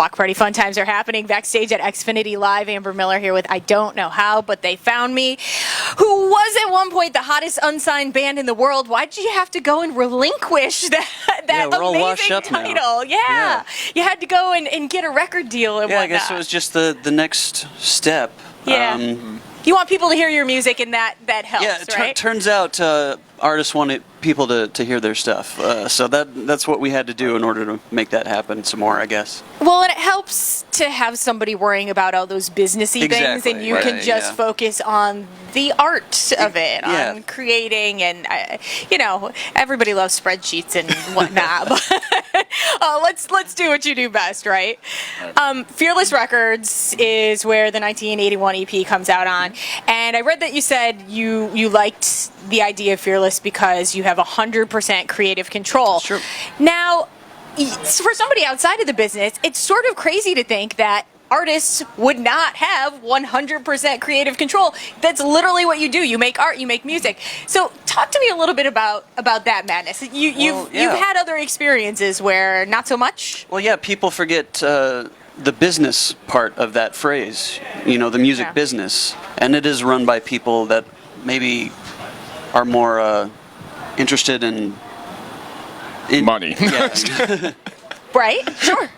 Block Party fun times are happening backstage at Xfinity Live. Amber Miller here with I Don't Know How, but they found me. Who was at one point the hottest unsigned band in the world? Why did you have to go and relinquish that we're all washed amazing up now. title? Yeah. You had to go and get a record deal and whatnot. I guess it was just the next step. Yeah. You want people to hear your music, and that helps, yeah, right? Turns out artists wanted people to hear their stuff. So that's what we had to do in order to make that happen some more, I guess. Well, and it helps to have somebody worrying about all those businessy things, and you can just focus on the art of it, on creating, and everybody loves spreadsheets and whatnot. But let's do what you do best, right? Fearless Records is where the 1981 EP comes out on, and I read that you said you liked the idea of Fearless because you have 100% creative control. Sure. Now, for somebody outside of the business, it's sort of crazy to think that artists would not have 100% creative control. That's literally what you do. You make art, you make music. So talk to me a little bit about that madness. You've had other experiences where not so much? Well, yeah, people forget the business part of that phrase, the music business. And it is run by people that maybe are more interested in money. Yeah. Right? Sure.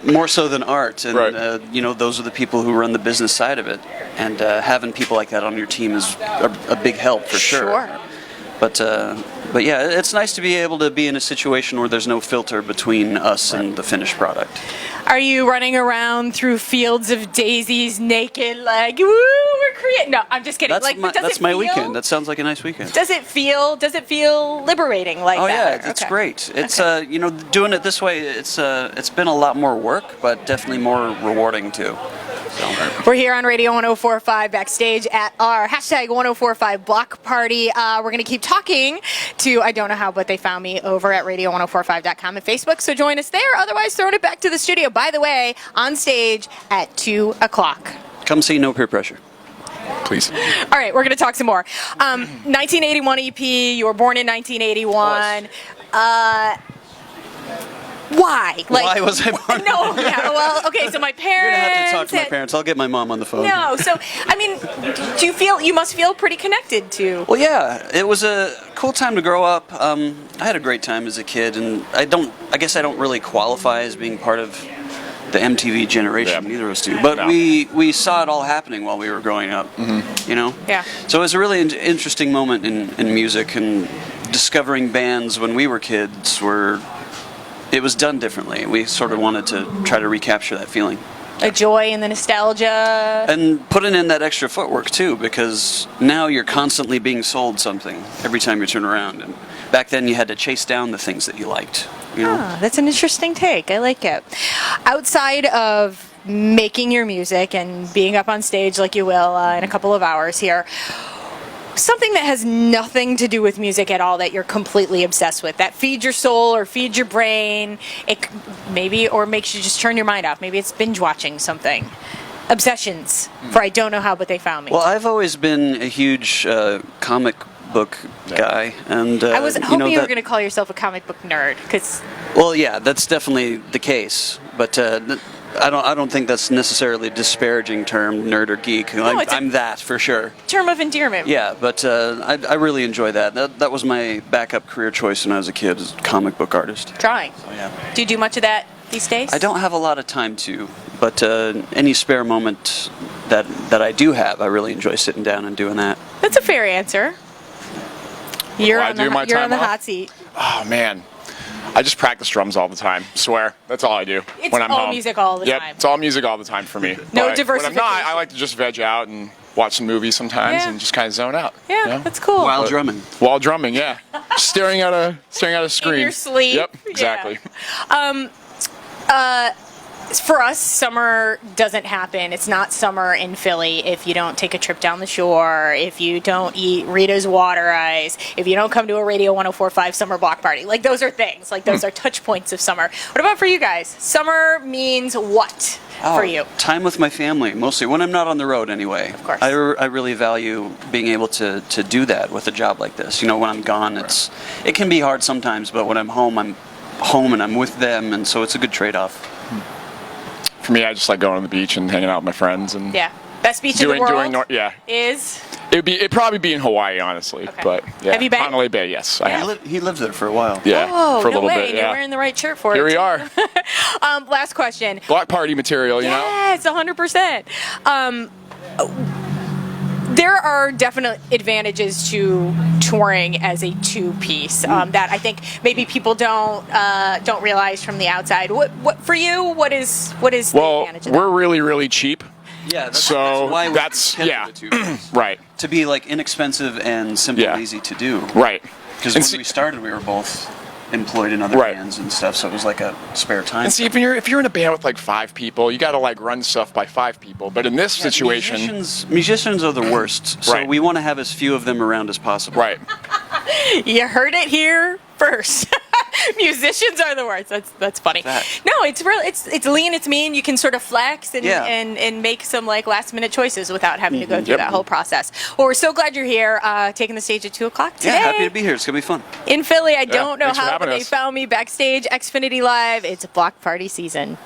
More so than art, and right. Those are the people who run the business side of it, and having people like that on your team is a big help for sure. But yeah, it's nice to be able to be in a situation where there's no filter between us and the finished product. Are you running around through fields of daisies naked, like, woo, we're creating? No, I'm just kidding. That's my weekend. That sounds like a nice weekend. Does it feel liberating like that? Oh yeah, it's great. It's doing it this way. It's been a lot more work, but definitely more rewarding too. So. We're here on Radio 104.5 backstage at our hashtag 104.5 Block Party. We're going to keep talking to I Don't Know How, but they found me over at radio1045.com and Facebook. So join us there. Otherwise, throwing it back to the studio. By the way, on stage at 2 o'clock. Come see No Peer Pressure. Please. All right, we're going to talk some more. 1981 EP. You were born in 1981. Why? Why was I born? No, yeah, well, okay, so my parents... You're going to have to talk to my parents. I'll get my mom on the phone. No, so, I mean, you must feel pretty connected to... Well, yeah, it was a cool time to grow up. I had a great time as a kid, and I guess I don't really qualify as being part of the MTV generation, neither of us do. But we saw it all happening while we were growing up, Yeah. So it was a really interesting moment in music, and discovering bands when we were kids it was done differently. We sort of wanted to try to recapture that feeling. The joy and the nostalgia. And putting in that extra footwork, too, because now you're constantly being sold something every time you turn around. And back then you had to chase down the things that you liked. That's an interesting take. I like it. Outside of making your music and being up on stage like you will in a couple of hours here, something that has nothing to do with music at all that you're completely obsessed with, that feeds your soul or feeds your brain, or makes you just turn your mind off. Maybe it's binge watching something. Obsessions for I Don't Know How, but they found me. Well, I've always been a huge comic book guy, and I was hoping you were going to call yourself a comic book nerd, because. Well, yeah, that's definitely the case, but. I don't think that's necessarily a disparaging term, nerd or geek. I'm that for sure. Term of endearment. Yeah, but I really enjoy that. That was my backup career choice when I was a kid, as a comic book artist. Drawing. So, yeah. Do you do much of that these days? I don't have a lot of time to, but any spare moment that I do have, I really enjoy sitting down and doing that. That's a fair answer. You're on the hot seat. Oh man. I just practice drums all the time. Swear. That's all I do when I'm home. It's all music all the time. It's all music all the time for me. No diversification. When I'm not, I like to just veg out and watch some movies sometimes and just kind of zone out. Yeah, that's cool. While drumming. While drumming, yeah. staring at a screen. In your sleep. Yep, exactly. Yeah. For us, summer doesn't happen. It's not summer in Philly if you don't take a trip down the shore, if you don't eat Rita's water ice, if you don't come to a Radio 104.5 summer block party. Like, those are things. Like, those are touch points of summer. What about for you guys? Summer means what for you? Time with my family, mostly. When I'm not on the road, anyway. Of course. I really value being able to do that with a job like this. When I'm gone, it can be hard sometimes, but when I'm home and I'm with them, and so it's a good trade-off. For me, I just like going on the beach and hanging out with my friends and best beach in the world is. It'd probably be in Hawaii, honestly. Okay. But yeah, have you been? Honolulu Bay, yes. I have. He lived there for a while. Yeah, oh, for a no little way. bit. You're Yeah. wearing the right shirt for Here it. we are. Last question. Block party material, you know? Yes, 100%. There are definite advantages to touring as a two-piece that I think maybe people don't realize from the outside. What for you? What is the advantage of that? We're really, really cheap. Yeah, that's why that's the two-piece. Right. To be like inexpensive and simple, easy to do. Right. Because when we started, we were both employed in other bands and stuff, so it was like a spare time. And see, if you're in a band with like 5 people, you got to like run stuff by 5 people. But in this situation, musicians are the worst. So we want to have as few of them around as possible. Right. You heard it here first. Musicians are the worst. That's funny. No, it's real. It's lean. It's mean. You can sort of flex and make some like last minute choices without having to go through that whole process. Well, we're so glad you're here, taking the stage at 2:00 today. Yeah, happy to be here. It's gonna be fun. In Philly, I don't know how, but they found me backstage, Xfinity Live. It's block party season.